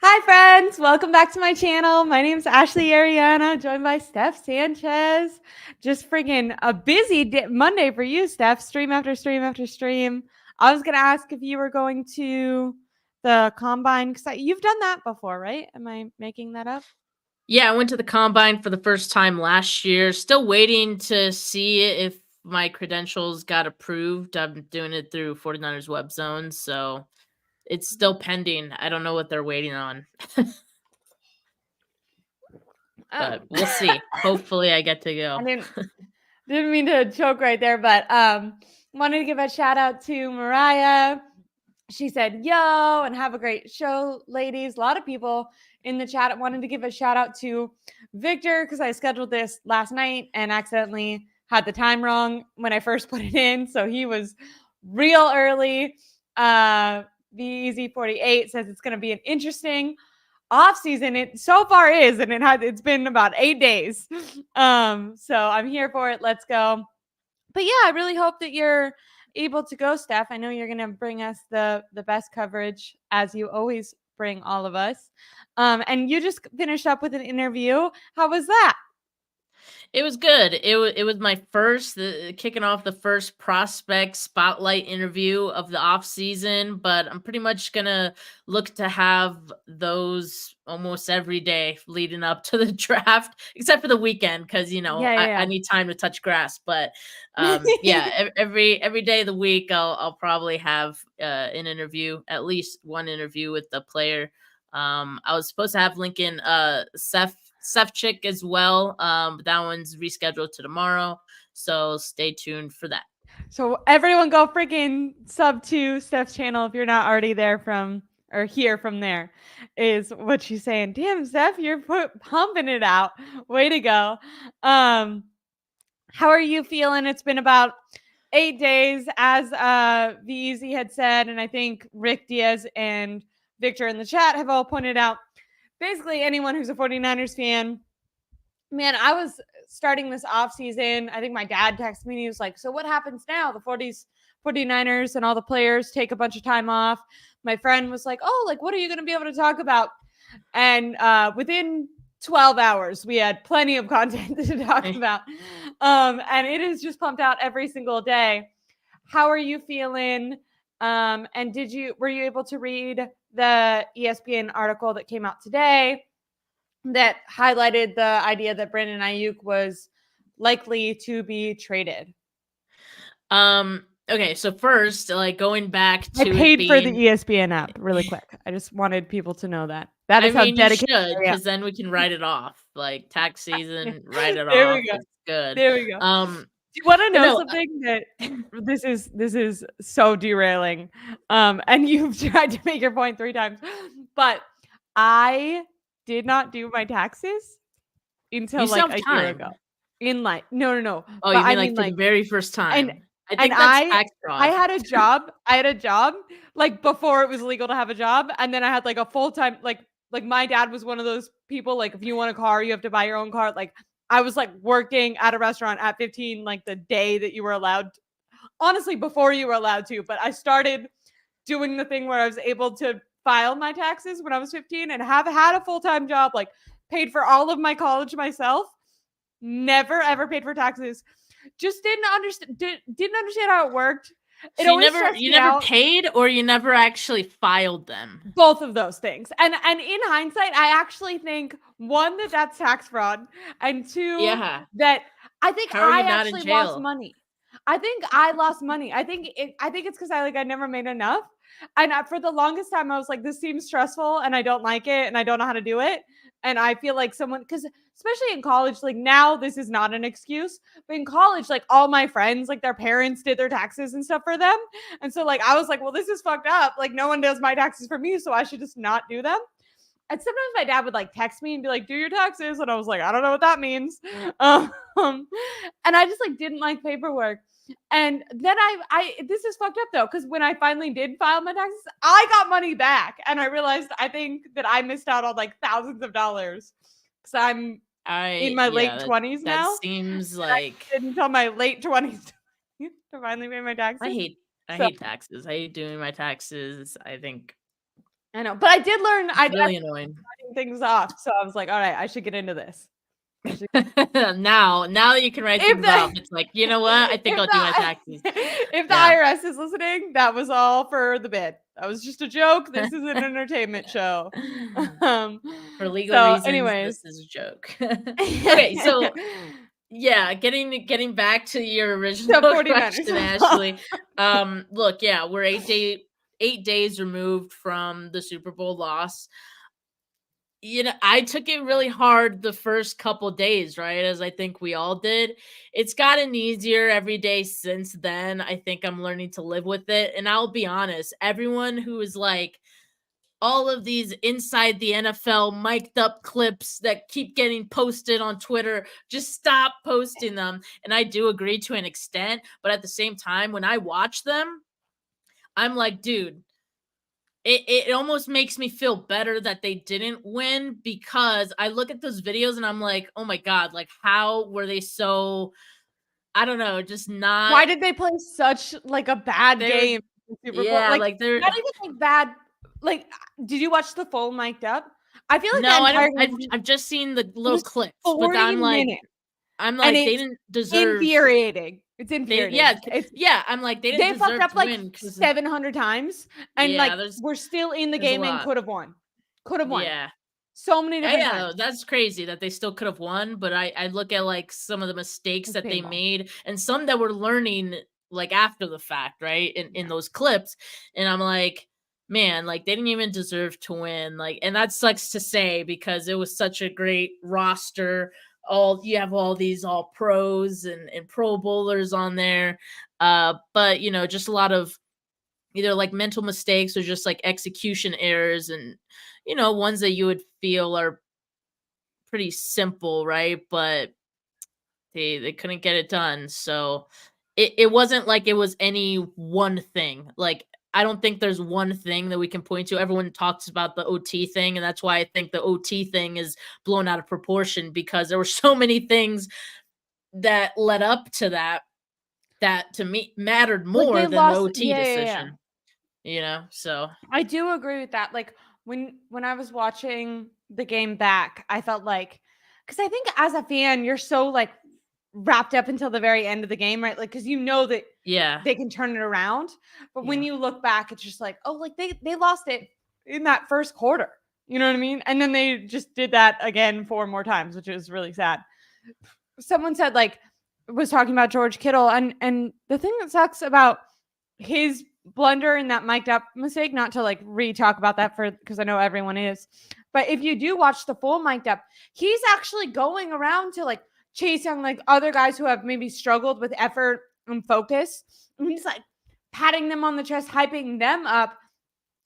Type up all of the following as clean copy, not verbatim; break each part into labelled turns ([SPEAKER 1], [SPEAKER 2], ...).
[SPEAKER 1] Hi, friends. Welcome back to my channel. My name is Ashley Ariana, joined by Steph Sanchez. Just friggin' a busy Monday for you, Steph. Stream after stream after stream. I was going to ask if you were going to the combine because you've done that before, right? Am I making that up?
[SPEAKER 2] Yeah, I went to the combine for the first time last year. Still waiting to see if my credentials got approved. I'm doing it through 49ers Web Zone, so it's still pending. I don't know what they're waiting on,
[SPEAKER 1] Oh,
[SPEAKER 2] but we'll see. Hopefully, I get to
[SPEAKER 1] I
[SPEAKER 2] go.
[SPEAKER 1] didn't mean to choke right there, but wanted to give a shout out to Mariah. She said, yo, and have a great show, ladies. A lot of people in the chat wanted to give a shout out to Victor because I scheduled this last night and accidentally had the time wrong when I first put it in. So he was real early. VEZ48 says it's going to be an interesting off season. It so far is, and it's been about 8 days. So I'm here for it. Let's go. But yeah, I really hope that you're able to go, Steph. I know you're going to bring us the best coverage as you always bring all of us. And you just finished up with an interview. How was that?
[SPEAKER 2] It was good. It was my first kicking off the first prospect spotlight interview of the off season, but I'm pretty much gonna look to have those almost every day leading up to the draft, except for the weekend because I
[SPEAKER 1] Yeah,
[SPEAKER 2] need time to touch grass. But
[SPEAKER 1] yeah.
[SPEAKER 2] yeah, every day of the week I'll probably have an interview, at least one interview with the player. I was supposed to have Lincoln Seth Chick as well. But that one's rescheduled to tomorrow. So stay tuned for that.
[SPEAKER 1] So everyone go freaking sub to Steph's channel if you're not already there from or hear from there is what she's saying. Damn, Steph, you're pumping it out. Way to go. How are you feeling? It's been about 8 days, as VEZ had said, and I think Rick Diaz and Victor in the chat have all pointed out. Basically, anyone who's a 49ers fan, man, I was starting this off season. I think my dad texted me and he was like, so what happens now? The 49ers and all the players take a bunch of time off. My friend was like, oh, like, what are you going to be able to talk about? And within 12 hours, we had plenty of content to talk about. And it is just pumped out every single day. How are you feeling? And were you able to read the ESPN article that came out today that highlighted the idea that Brandon Aiyuk was likely to be traded?
[SPEAKER 2] Okay, so first, like going back
[SPEAKER 1] I
[SPEAKER 2] to it
[SPEAKER 1] paid for the
[SPEAKER 2] being
[SPEAKER 1] ESPN app really quick. I just wanted people to know that. That
[SPEAKER 2] I
[SPEAKER 1] is how
[SPEAKER 2] mean, you
[SPEAKER 1] dedicated
[SPEAKER 2] should,
[SPEAKER 1] I am.
[SPEAKER 2] because then we can write it off. Like tax season, write it
[SPEAKER 1] There we
[SPEAKER 2] off.
[SPEAKER 1] go.
[SPEAKER 2] It's good.
[SPEAKER 1] There we go. Do you want to
[SPEAKER 2] But
[SPEAKER 1] know
[SPEAKER 2] no,
[SPEAKER 1] something that this is so derailing? And you've tried to make your point 3 times, but I did not do my taxes
[SPEAKER 2] you
[SPEAKER 1] until
[SPEAKER 2] still
[SPEAKER 1] like
[SPEAKER 2] have
[SPEAKER 1] a year ago.
[SPEAKER 2] time.
[SPEAKER 1] In like no,
[SPEAKER 2] Oh,
[SPEAKER 1] but
[SPEAKER 2] you
[SPEAKER 1] I
[SPEAKER 2] mean
[SPEAKER 1] mean
[SPEAKER 2] like for the
[SPEAKER 1] like
[SPEAKER 2] very first
[SPEAKER 1] and
[SPEAKER 2] time? I
[SPEAKER 1] and
[SPEAKER 2] think that's
[SPEAKER 1] I
[SPEAKER 2] tax
[SPEAKER 1] I
[SPEAKER 2] fraud.
[SPEAKER 1] had a job. I had a job like before it was legal to have a job, and then I had like a full-time like my dad was one of those people like if you want a car, you have to buy your own car. Like I was like working at a restaurant at 15 like the day that you were allowed honestly before you were allowed to, but I started doing the thing where I was able to file my taxes when I was 15 and have had a full-time job, like paid for all of my college myself, never ever paid for taxes. Just didn't understand how it worked. It
[SPEAKER 2] So you
[SPEAKER 1] always
[SPEAKER 2] never
[SPEAKER 1] stressed
[SPEAKER 2] you
[SPEAKER 1] me
[SPEAKER 2] never
[SPEAKER 1] out.
[SPEAKER 2] paid or you never actually filed them?
[SPEAKER 1] Both of those things. And in hindsight, I actually think one that that's tax fraud, and two
[SPEAKER 2] Yeah.
[SPEAKER 1] that I think
[SPEAKER 2] How are
[SPEAKER 1] I
[SPEAKER 2] you not in
[SPEAKER 1] actually lost
[SPEAKER 2] jail?
[SPEAKER 1] money. I think I lost money. I think it's because I never made enough. And for the longest time, I was like, this seems stressful and I don't like it and I don't know how to do it. And I feel like someone, because especially in college, like now this is not an excuse, but in college, like all my friends, like their parents did their taxes and stuff for them. And so like I was like, well, this is fucked up. Like no one does my taxes for me, so I should just not do them. And sometimes my dad would like text me and be like, do your taxes. And I was like, I don't know what that means. Um, and I just like didn't like paperwork. And then I this is fucked up though, because when I finally did file my taxes, I got money back. And I realized I think that I missed out on like thousands of dollars because I'm in my late
[SPEAKER 2] Yeah, that
[SPEAKER 1] 20s
[SPEAKER 2] that
[SPEAKER 1] now.
[SPEAKER 2] seems
[SPEAKER 1] And I
[SPEAKER 2] like
[SPEAKER 1] did until my late 20s to finally pay my
[SPEAKER 2] I
[SPEAKER 1] taxes.
[SPEAKER 2] hate I
[SPEAKER 1] So
[SPEAKER 2] hate taxes. I hate doing my taxes. I think
[SPEAKER 1] I know, but I did learn. I
[SPEAKER 2] It's really annoying.
[SPEAKER 1] things off, so I was like, all right, I should get into this.
[SPEAKER 2] Now that you can write
[SPEAKER 1] If
[SPEAKER 2] things off,
[SPEAKER 1] the
[SPEAKER 2] it's like, you know what? I think
[SPEAKER 1] if
[SPEAKER 2] I'll do my taxes.
[SPEAKER 1] if the
[SPEAKER 2] Yeah.
[SPEAKER 1] IRS is listening, that was all for the bid. That was just a joke. This is an entertainment show.
[SPEAKER 2] For legal
[SPEAKER 1] So,
[SPEAKER 2] reasons, this
[SPEAKER 1] anyways.
[SPEAKER 2] is a joke. Okay, so yeah, getting back to your original
[SPEAKER 1] The 49ers.
[SPEAKER 2] question, Ashley. Look, yeah, we're 8 days removed from the Super Bowl loss. You know, I took it really hard the first couple days, right? As I think we all did. It's gotten easier every day since then. I think I'm learning to live with it. And I'll be honest, everyone who is like, all of these inside the NFL mic'd up clips that keep getting posted on Twitter, just stop posting them. And I do agree to an extent, but at the same time, when I watch them, I'm like, dude, it almost makes me feel better that they didn't win, because I look at those videos and I'm like, oh my God, like how were they so, I don't know, just not.
[SPEAKER 1] Why did they play such like a bad
[SPEAKER 2] They were,
[SPEAKER 1] game in the Super Bowl?
[SPEAKER 2] yeah,
[SPEAKER 1] Like
[SPEAKER 2] like they're,
[SPEAKER 1] not even like bad. Like, did you watch the full mic'd up? I feel like that
[SPEAKER 2] no, I
[SPEAKER 1] entire
[SPEAKER 2] don't.
[SPEAKER 1] game
[SPEAKER 2] I've just seen the
[SPEAKER 1] it
[SPEAKER 2] little
[SPEAKER 1] was
[SPEAKER 2] clips, but
[SPEAKER 1] 40 minutes,
[SPEAKER 2] I'm
[SPEAKER 1] and
[SPEAKER 2] like, they
[SPEAKER 1] it's
[SPEAKER 2] didn't deserve.
[SPEAKER 1] infuriating. It's
[SPEAKER 2] They,
[SPEAKER 1] infuriating. It's
[SPEAKER 2] yeah. I'm like, they didn't
[SPEAKER 1] they fucked
[SPEAKER 2] deserve
[SPEAKER 1] up
[SPEAKER 2] to
[SPEAKER 1] like
[SPEAKER 2] win because,
[SPEAKER 1] 700 times, and like
[SPEAKER 2] yeah,
[SPEAKER 1] we're still in the
[SPEAKER 2] there's a
[SPEAKER 1] game and
[SPEAKER 2] lot.
[SPEAKER 1] could have won. Could have won
[SPEAKER 2] Yeah,
[SPEAKER 1] so many different
[SPEAKER 2] yeah,
[SPEAKER 1] times.
[SPEAKER 2] that's crazy that they still could have won. But I look at like some of the mistakes
[SPEAKER 1] It's
[SPEAKER 2] that they
[SPEAKER 1] painful.
[SPEAKER 2] made and some that we're learning like after the fact, right? In
[SPEAKER 1] Yeah.
[SPEAKER 2] those clips, and I'm like, man, like they didn't even deserve to win. Like, and that sucks to say because it was such a great roster. All you have all these all pros and pro bowlers on there. But you know, just a lot of either like mental mistakes or just like execution errors, and you know, ones that you would feel are pretty simple, right? But they couldn't get it done. So it wasn't like it was any one thing. Like, I don't think there's one thing that we can point to. Everyone talks about the OT thing, and that's why I think the OT thing is blown out of proportion, because there were so many things that led up to that to me mattered
[SPEAKER 1] Like
[SPEAKER 2] more
[SPEAKER 1] they
[SPEAKER 2] than the
[SPEAKER 1] lost.
[SPEAKER 2] OT
[SPEAKER 1] Yeah.
[SPEAKER 2] decision. You know, so
[SPEAKER 1] I do agree with that. Like when I was watching the game back, I felt like, because I think as a fan, you're so like wrapped up until the very end of the game, right? Like because you know that
[SPEAKER 2] yeah,
[SPEAKER 1] they can turn it around, but when
[SPEAKER 2] yeah.
[SPEAKER 1] you look back, it's just like, oh, like they lost it in that first quarter. You know what I mean? And then they just did that again 4 more times, which is really sad. Someone said like was talking about George Kittle, and the thing that sucks about his blunder and that mic'd up mistake, not to like re-talk about that for because I know everyone is, but if you do watch the full mic'd up, he's actually going around to like chase down like other guys who have maybe struggled with effort and focus, and he's like patting them on the chest, hyping them up.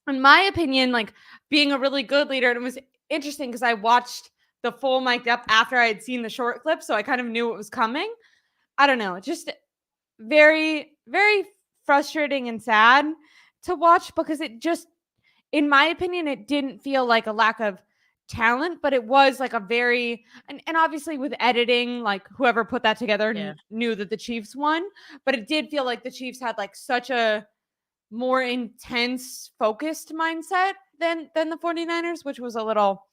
[SPEAKER 1] In my opinion, like being a really good leader. And it was interesting because I watched the full mic'd up after I had seen the short clip, so I kind of knew what was coming. I don't know, just very, very frustrating and sad to watch because it just, in my opinion, it didn't feel like a lack of talent, but it was like a very, and obviously with editing, like whoever put that together
[SPEAKER 2] Yeah.
[SPEAKER 1] knew that the Chiefs won, but it did feel like the Chiefs had like such a more intense, focused mindset than the 49ers, which was a little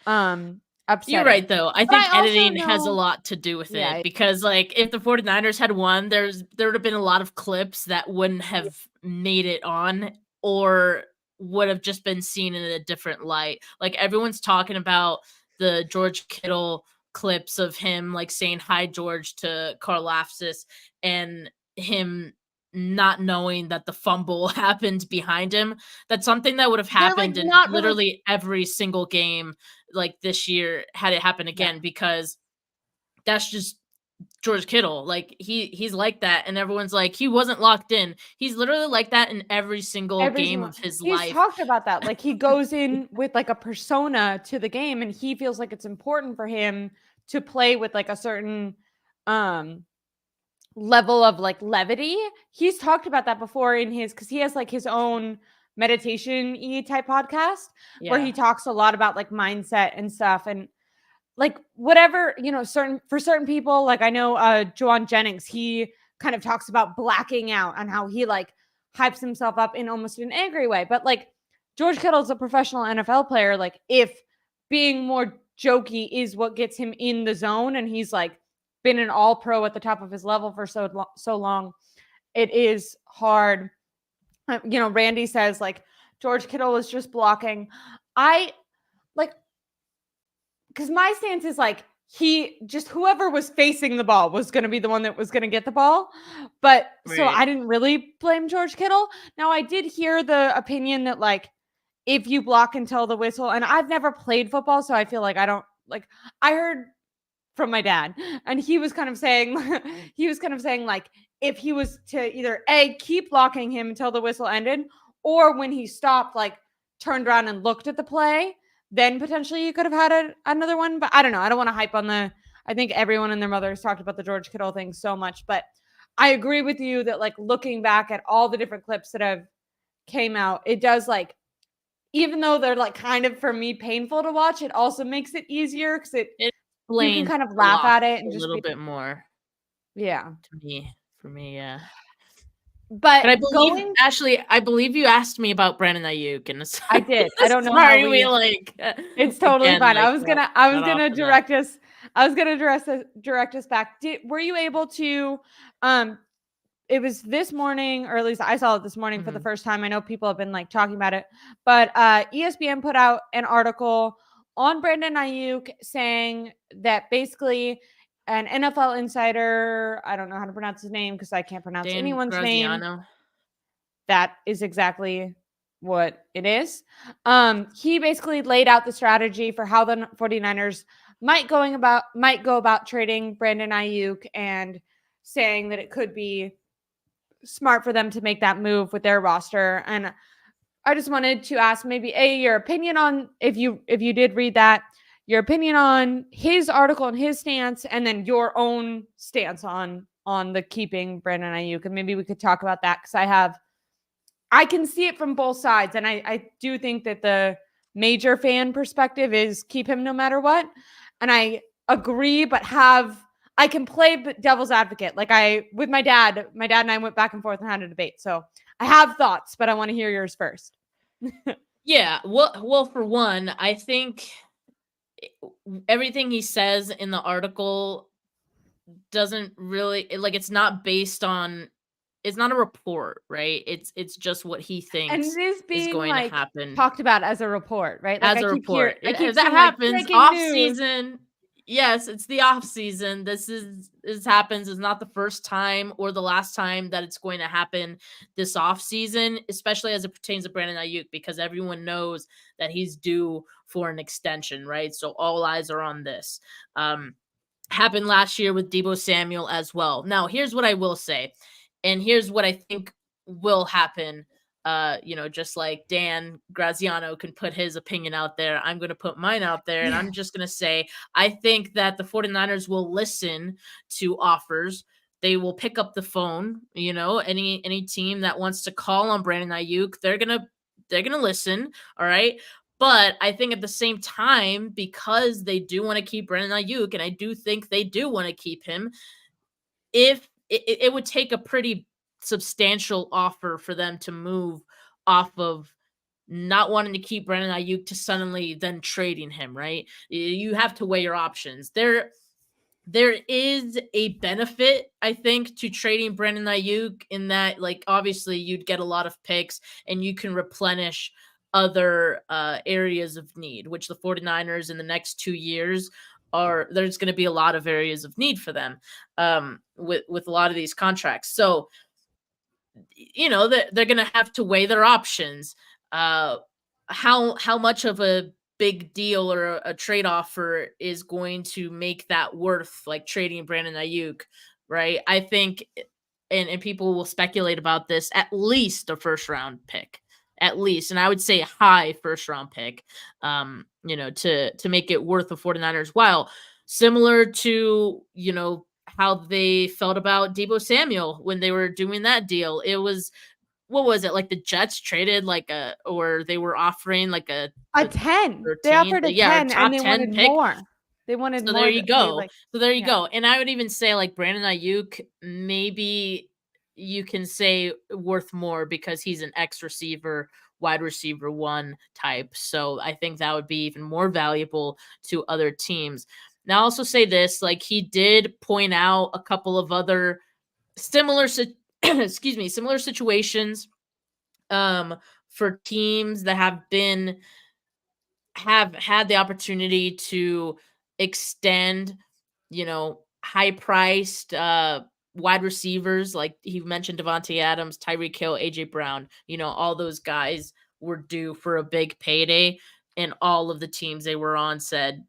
[SPEAKER 2] You're
[SPEAKER 1] upsetting.
[SPEAKER 2] right, though. I
[SPEAKER 1] But
[SPEAKER 2] think
[SPEAKER 1] I also
[SPEAKER 2] editing has a
[SPEAKER 1] know,
[SPEAKER 2] lot to do with
[SPEAKER 1] yeah,
[SPEAKER 2] it, because, like, if the 49ers had won, there would have been a lot of clips that wouldn't
[SPEAKER 1] yeah,
[SPEAKER 2] have made it on, or would have just been seen in a different light. Like, everyone's talking about the George Kittle clips of him, like, saying "Hi, George" to Karlaftis, and him not knowing that the fumble happened behind him. That's something that would have
[SPEAKER 1] they're like
[SPEAKER 2] happened in
[SPEAKER 1] not really,
[SPEAKER 2] literally every single game, like, this year, had it happen
[SPEAKER 1] yeah.
[SPEAKER 2] again, because that's just George Kittle. Like, he's like that, and everyone's like, he wasn't locked in. He's literally like that in every single
[SPEAKER 1] Every
[SPEAKER 2] game
[SPEAKER 1] single,
[SPEAKER 2] of his
[SPEAKER 1] he's
[SPEAKER 2] life.
[SPEAKER 1] talked about that. Like he goes in with like a persona to the game, and he feels like it's important for him to play with like a certain um level of like levity. He's talked about that before in his, because he has like his own meditation type podcast where he
[SPEAKER 2] Yeah.
[SPEAKER 1] talks a lot about like mindset and stuff, and like whatever, certain for certain people, like I know Joan Jennings, he kind of talks about blacking out and how he like hypes himself up in almost an angry way, but like George Kittle's a professional NFL player. Like, if being more jokey is what gets him in the zone, and he's like been an all pro at the top of his level for so long, it is hard. Randy says like George Kittle was just blocking. I like, because my stance is like, whoever was facing the ball was going to be the one that was going to get the ball. But so
[SPEAKER 2] Right.
[SPEAKER 1] I didn't really blame George Kittle. Now, I did hear the opinion that like, if you block until the whistle, and I've never played football, so I feel like I don't like, I heard from my dad, and he was kind of saying like, if he was to either keep blocking him until the whistle ended, or when he stopped, like turned around and looked at the play, then potentially you could have had another one. But I don't know. I don't want to hype on I think everyone and their mother has talked about the George Kittle thing so much, but I agree with you that like looking back at all the different clips that have came out, it does like, even though they're like kind of for me painful to watch, it also makes it easier because
[SPEAKER 2] It
[SPEAKER 1] you can
[SPEAKER 2] explains
[SPEAKER 1] kind of
[SPEAKER 2] the
[SPEAKER 1] laugh
[SPEAKER 2] loss
[SPEAKER 1] at it
[SPEAKER 2] a
[SPEAKER 1] and just
[SPEAKER 2] little
[SPEAKER 1] be,
[SPEAKER 2] bit more
[SPEAKER 1] yeah.
[SPEAKER 2] for me, yeah.
[SPEAKER 1] But
[SPEAKER 2] But I believe,
[SPEAKER 1] going,
[SPEAKER 2] Ashley, I believe you asked me about Brandon Ayuk, and
[SPEAKER 1] I did. I don't know how
[SPEAKER 2] sorry, we
[SPEAKER 1] it's totally
[SPEAKER 2] again
[SPEAKER 1] fine.
[SPEAKER 2] like
[SPEAKER 1] I was
[SPEAKER 2] got off
[SPEAKER 1] gonna
[SPEAKER 2] of that.
[SPEAKER 1] direct us back. Were you able to, um, it was this morning, or at least I saw it this morning for the
[SPEAKER 2] Mhm.
[SPEAKER 1] first time. I know people have been like talking about it, but ESPN put out an article on Brandon Aiyuk saying that basically an NFL insider, I don't know how to pronounce his name because I can't pronounce
[SPEAKER 2] Dan
[SPEAKER 1] anyone's name.
[SPEAKER 2] Graziano.
[SPEAKER 1] That is exactly what it is. He basically laid out the strategy for how the 49ers might go about trading Brandon Aiyuk, and saying that it could be smart for them to make that move with their roster. And I just wanted to ask maybe your opinion on, if you did read that, your opinion on his article and his stance, and then your own stance on the keeping Brandon Aiyuk. And maybe we could talk about that, because I can see it from both sides. And I do think that the major fan perspective is keep him no matter what. And I agree, but I can play devil's advocate. Like with my dad and I went back and forth and had a debate. So I have thoughts, but I want to hear yours first.
[SPEAKER 2] Yeah, well, for one, I think everything he says in the article doesn't really like, it's not based on, it's not a report, right? It's just what he
[SPEAKER 1] And
[SPEAKER 2] thinks
[SPEAKER 1] it is
[SPEAKER 2] is
[SPEAKER 1] being
[SPEAKER 2] going to
[SPEAKER 1] like
[SPEAKER 2] happen
[SPEAKER 1] talked about as a report, right? Like
[SPEAKER 2] as a report.
[SPEAKER 1] I
[SPEAKER 2] Yeah,
[SPEAKER 1] keep
[SPEAKER 2] that
[SPEAKER 1] seeing like
[SPEAKER 2] happens
[SPEAKER 1] breaking
[SPEAKER 2] off
[SPEAKER 1] news.
[SPEAKER 2] season. Yes, it's the off season. This happens. Is not the first time or the last time that it's going to happen this off season, especially as it pertains to Brandon Ayuk, because everyone knows that he's due for an extension, right? So all eyes are on this. Happened last year with Deebo Samuel as well. Now, here's what I will say, and here's what I think will happen. Just like Dan Graziano can put his opinion out there, I'm going to put mine out there, and
[SPEAKER 1] Yeah.
[SPEAKER 2] I'm just going to say I think that the 49ers will listen to offers. They will pick up the phone, any team that wants to call on Brandon Ayuk, they're going to listen, all right? But I think at the same time, because they do want to keep Brandon Ayuk, and I do think they do want to keep him, if it would take a pretty substantial offer for them to move off of not wanting to keep Brandon Ayuk to suddenly then trading him, right? You have to weigh your options. There is a benefit, I think, to trading Brandon Ayuk, in that, like, obviously you'd get a lot of picks and you can replenish other areas of need, which the 49ers in the next 2 years there's going to be a lot of areas of need for them with a lot of these contracts. So, they're going to have to weigh their options. How much of a big deal or a trade offer is going to make that worth like trading Brandon Ayuk, right? I think, and people will speculate about this, at least a first round pick, at least, and I would say a high first round pick, to make it worth the 49ers while, similar to, how they felt about Deebo Samuel when they were doing that deal. It was, what was it, like the Jets traded or they were offering like
[SPEAKER 1] A
[SPEAKER 2] a
[SPEAKER 1] 10. They
[SPEAKER 2] 13th,
[SPEAKER 1] offered a
[SPEAKER 2] yeah, or
[SPEAKER 1] 10 and
[SPEAKER 2] top
[SPEAKER 1] they
[SPEAKER 2] 10
[SPEAKER 1] wanted
[SPEAKER 2] pick.
[SPEAKER 1] more. They wanted
[SPEAKER 2] So there
[SPEAKER 1] more
[SPEAKER 2] you
[SPEAKER 1] that they
[SPEAKER 2] go.
[SPEAKER 1] like.
[SPEAKER 2] So there you
[SPEAKER 1] Yeah.
[SPEAKER 2] go. And I would even say like Brandon Ayuk, maybe you can say worth more because he's an X receiver wide receiver one type. So I think that would be even more valuable to other teams. Now, I'll also say this, like he did point out a couple of other similar, excuse me, similar situations for teams that have had the opportunity to extend, high priced wide receivers. Like he mentioned Devontae Adams, Tyreek Hill, AJ Brown, all those guys were due for a big payday. And all of the teams they were on said,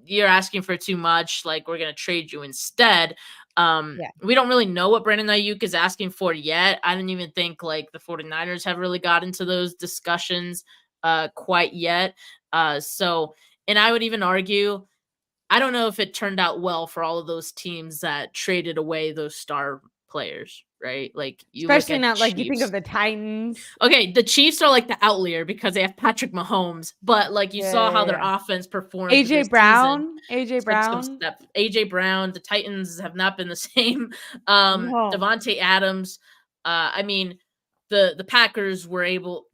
[SPEAKER 2] you're asking for too much. Like, we're going to trade you instead.
[SPEAKER 1] Yeah.
[SPEAKER 2] We don't really know what Brandon Aiyuk is asking for yet. I don't even think like the 49ers have really got into those discussions quite yet. And I would even argue, I don't know if it turned out well for all of those teams that traded away those star players, right? Like you look
[SPEAKER 1] Especially
[SPEAKER 2] at
[SPEAKER 1] not like you think of
[SPEAKER 2] Chiefs.
[SPEAKER 1] the Titans.
[SPEAKER 2] Okay, the Chiefs are like the outlier because they have Patrick Mahomes, but like you saw how their offense performed
[SPEAKER 1] AJ
[SPEAKER 2] this season.
[SPEAKER 1] Brown. AJ
[SPEAKER 2] Took some
[SPEAKER 1] Brown.
[SPEAKER 2] step. AJ Brown, the Titans have not been the same.
[SPEAKER 1] No.
[SPEAKER 2] Devontae Adams. I mean, the Packers were able.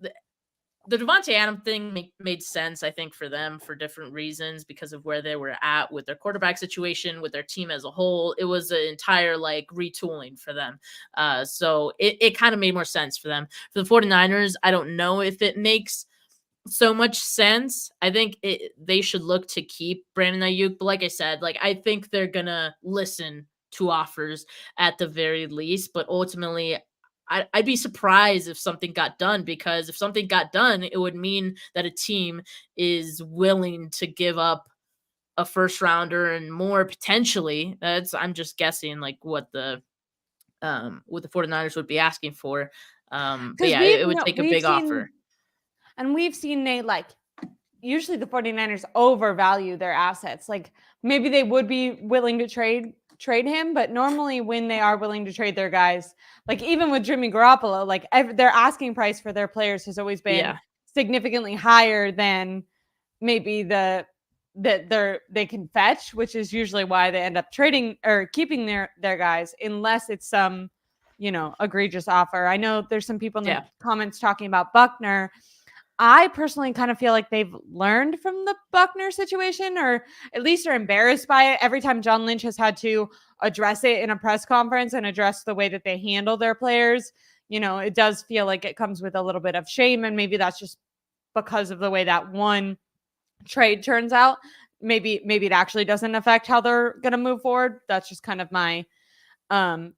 [SPEAKER 2] The Devontae Adams thing made sense, I think, for them for different reasons because of where they were at with their quarterback situation, with their team as a whole. It was an entire like retooling for them. So it kind of made more sense for them. For the 49ers, I don't know if it makes so much sense. I think they should look to keep Brandon Aiyuk, but like I said, like I think they're gonna listen to offers at the very least. But ultimately, I'd be surprised if something got done, because if something got done, it would mean that a team is willing to give up a first rounder and more potentially. I'm just guessing like what the 49ers would be asking for. But
[SPEAKER 1] Because
[SPEAKER 2] yeah, it would take a big offer.
[SPEAKER 1] We've seen Nate, like usually the 49ers overvalue their assets. Like maybe they would be willing to trade him, but normally when they are willing to trade their guys, like even with Jimmy Garoppolo, like their asking price for their players has always been significantly higher than maybe that they can fetch, which is usually why they end up trading or keeping their guys, unless it's some egregious offer. I know there's some people in the comments talking about Buckner. I personally kind of feel like they've learned from the Buckner situation, or at least are embarrassed by it. Every time John Lynch has had to address it in a press conference and address the way that they handle their players, it does feel like it comes with a little bit of shame. And maybe that's just because of the way that one trade turns out. Maybe it actually doesn't affect how they're going to move forward. That's just kind of my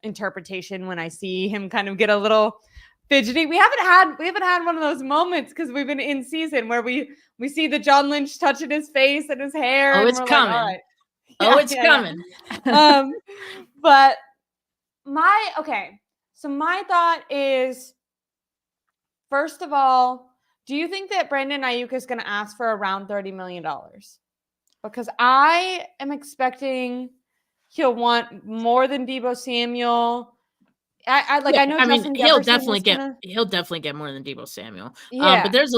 [SPEAKER 1] interpretation when I see him kind of get a little fidgety. We haven't had one of those moments because we've been in season where we see the John Lynch touching his face and his hair.
[SPEAKER 2] Oh,
[SPEAKER 1] and
[SPEAKER 2] it's
[SPEAKER 1] we're
[SPEAKER 2] coming.
[SPEAKER 1] Like,
[SPEAKER 2] all right. It's coming.
[SPEAKER 1] But so my thought is, first of all, do you think that Brandon Aiyuk is going to ask for around $30 million? Because I am expecting he'll want more than Deebo Samuel. I know.
[SPEAKER 2] I mean,
[SPEAKER 1] Justin
[SPEAKER 2] he'll
[SPEAKER 1] Jefferson
[SPEAKER 2] definitely get more than Deebo Samuel.
[SPEAKER 1] Yeah.
[SPEAKER 2] But there's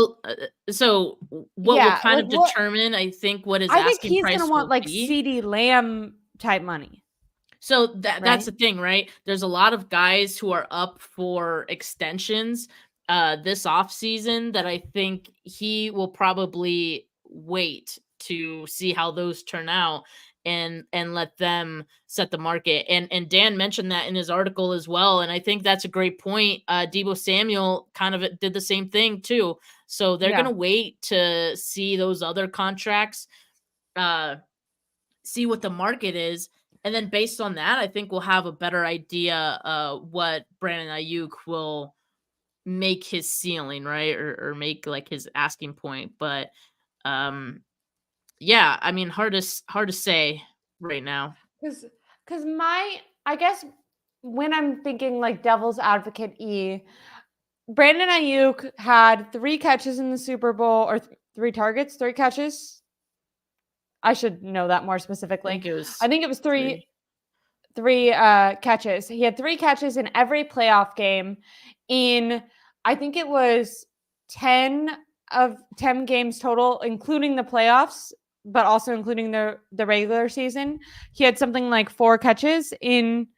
[SPEAKER 2] so what will kind of determine, I think, what his asking price
[SPEAKER 1] going to want like CeeDee Lamb type money.
[SPEAKER 2] So that's the thing, right? There's a lot of guys who are up for extensions this offseason that I think he will probably wait to see how those turn out and let them set the market. And Dan mentioned that in his article as well. And I think that's a great point. Deebo Samuel kind of did the same thing too. So they're going to wait to see those other contracts, see what the market is. And then based on that, I think we'll have a better idea what Brandon Aiyuk will make his ceiling, right? Or make like his asking point. But yeah, I mean, hard to say right now.
[SPEAKER 1] Because I guess when I'm thinking like devil's advocate Brandon Aiyuk had 3 catches in the Super Bowl, or 3 targets, 3 catches. I should know that more specifically.
[SPEAKER 2] I
[SPEAKER 1] think it was 3 catches. He had 3 catches in every playoff game in, I think it was 10 games total, including the playoffs, but also including the regular season. He had something like 4 catches in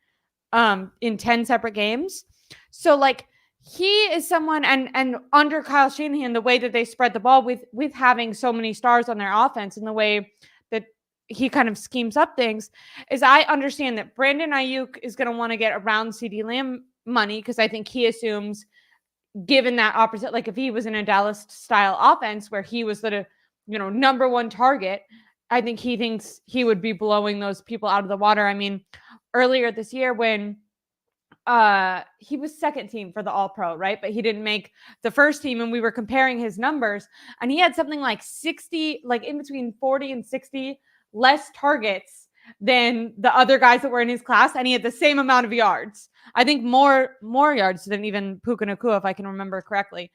[SPEAKER 1] 10 separate games. So like he is someone, and under Kyle Shanahan, the way that they spread the ball with having so many stars on their offense and the way that he kind of schemes up things, is I understand that Brandon Aiyuk is going to want to get around CeeDee Lamb money, because I think he assumes, given that opposite, like if he was in a Dallas style offense where he was the number one target, I think he thinks he would be blowing those people out of the water. I mean, earlier this year when he was second team for the All Pro, right? But he didn't make the first team, and we were comparing his numbers, and he had something like 60, like in between 40 and 60 less targets than the other guys that were in his class, and he had the same amount of yards. I think more yards than even Puka Nacua, if I can remember correctly.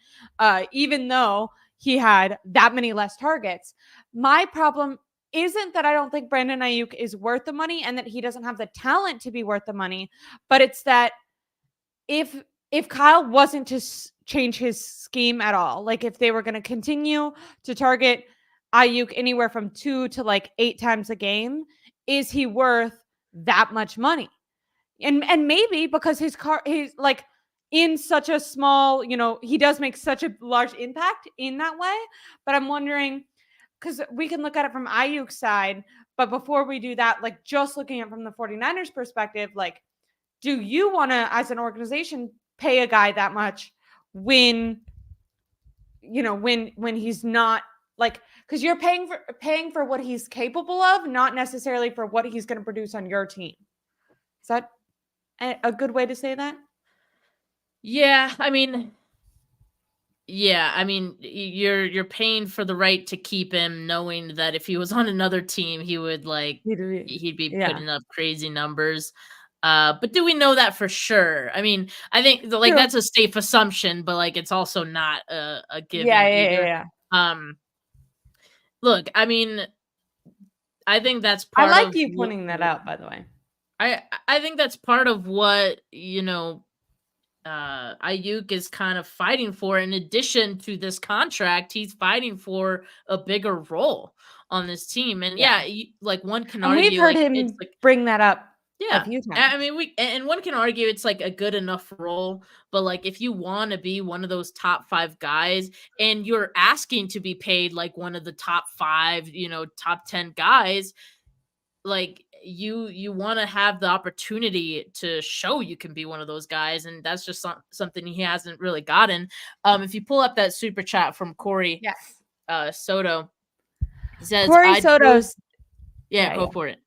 [SPEAKER 1] Even though he had that many less targets. My problem isn't that I don't think Brandon Aiyuk is worth the money and that he doesn't have the talent to be worth the money, but it's that if Kyle wasn't to change his scheme at all, like if they were going to continue to target Aiyuk anywhere from 2 to like 8 times a game, is he worth that much money? And maybe because he's like in such a small, he does make such a large impact in that way. But I'm wondering, because we can look at it from Aiyuk's side, but before we do that, like just looking at it from the 49ers perspective, like, do you want to, as an organization, pay a guy that much when he's not, like, because you're paying for what he's capable of, not necessarily for what he's going to produce on your team. Is that a good way to say that?
[SPEAKER 2] Yeah, I mean, you're paying for the right to keep him, knowing that if he was on another team, he would he'd be
[SPEAKER 1] Yeah.
[SPEAKER 2] putting up crazy numbers. But do we know that for sure? I mean, I think
[SPEAKER 1] True.
[SPEAKER 2] that's a safe assumption, but like it's also not a given either.
[SPEAKER 1] Yeah.
[SPEAKER 2] Look, I mean, I think that's
[SPEAKER 1] I
[SPEAKER 2] part
[SPEAKER 1] like
[SPEAKER 2] of
[SPEAKER 1] you pointing that out, by the way.
[SPEAKER 2] I think that's part of what Aiyuk is kind of fighting for. In addition to this contract, he's fighting for a bigger role on this team. And like one can
[SPEAKER 1] And
[SPEAKER 2] argue,
[SPEAKER 1] we've heard
[SPEAKER 2] like
[SPEAKER 1] him
[SPEAKER 2] it's like
[SPEAKER 1] bring that up a
[SPEAKER 2] yeah.
[SPEAKER 1] few times.
[SPEAKER 2] I mean, and one can argue it's like a good enough role, but like if you want to be one of those top 5 guys and you're asking to be paid like one of the top 5, top 10 guys, like you want to have the opportunity to show you can be one of those guys, and that's just something he hasn't really gotten. If you pull up that super chat from Corey Soto, he says
[SPEAKER 1] Corey Soto's
[SPEAKER 2] go for it.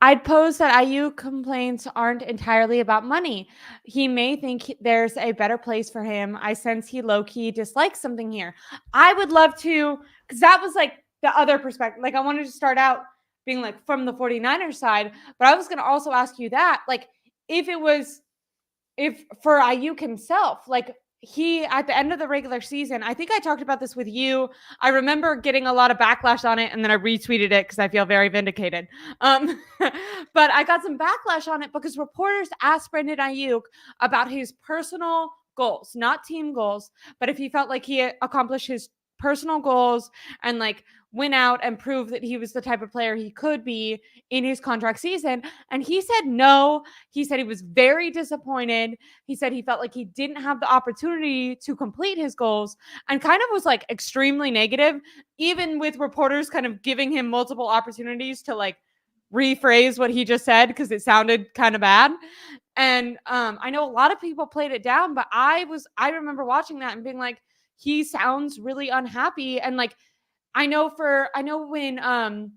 [SPEAKER 1] I'd pose that Aiyuk complaints aren't entirely about money. He may think there's a better place for him. I sense he low-key dislikes something here. I would love to, because that was like the other perspective. Like I wanted to start out being like from the 49ers side, but I was going to also ask you that, like if for Aiyuk himself, like he, at the end of the regular season, I think I talked about this with you. I remember getting a lot of backlash on it, and then I retweeted it because I feel very vindicated. But I got some backlash on it because reporters asked Brandon Aiyuk about his personal goals, not team goals, but if he felt like he accomplished his personal goals and like went out and proved that he was the type of player he could be in his contract season. And he said no. He said he was very disappointed. He said he felt like he didn't have the opportunity to complete his goals, and kind of was like extremely negative, even with reporters kind of giving him multiple opportunities to like rephrase what he just said because it sounded kind of bad. And I know a lot of people played it down, but I remember watching that and being like, he sounds really unhappy. And like, I know when and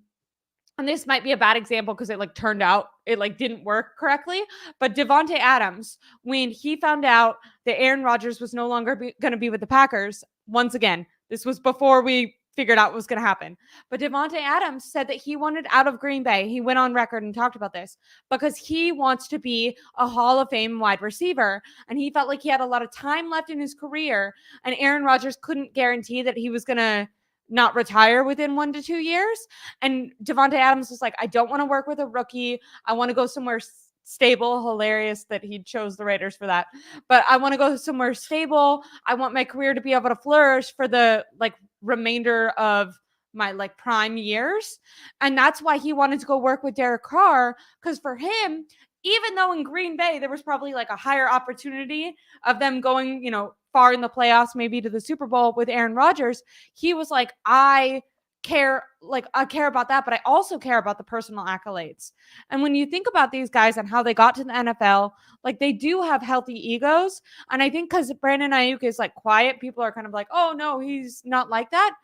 [SPEAKER 1] this might be a bad example because it like turned out it like didn't work correctly, but Devontae Adams, when he found out that Aaron Rodgers was no longer going to be with the Packers, once again, this was before we figured out what was going to happen. But Devontae Adams said that he wanted out of Green Bay. He went on record and talked about this because he wants to be a Hall of Fame wide receiver. And he felt like he had a lot of time left in his career, and Aaron Rodgers couldn't guarantee that he was going to not retire within 1 to 2 years. And Devontae Adams was like, I don't want to work with a rookie. I want to go somewhere stable. Hilarious that he chose the Raiders for that. But I want to go somewhere stable. I want my career to be able to flourish for the like remainder of my like prime years. And that's why he wanted to go work with Derek Carr, because for him, even though in Green Bay there was probably like a higher opportunity of them going, far in the playoffs, maybe to the Super Bowl with Aaron Rodgers, he was like, I care about that, but I also care about the personal accolades. And when you think about these guys and how they got to the NFL, like they do have healthy egos. And I think because Brandon Aiyuk is like quiet, people are kind of like, oh no, he's not like that.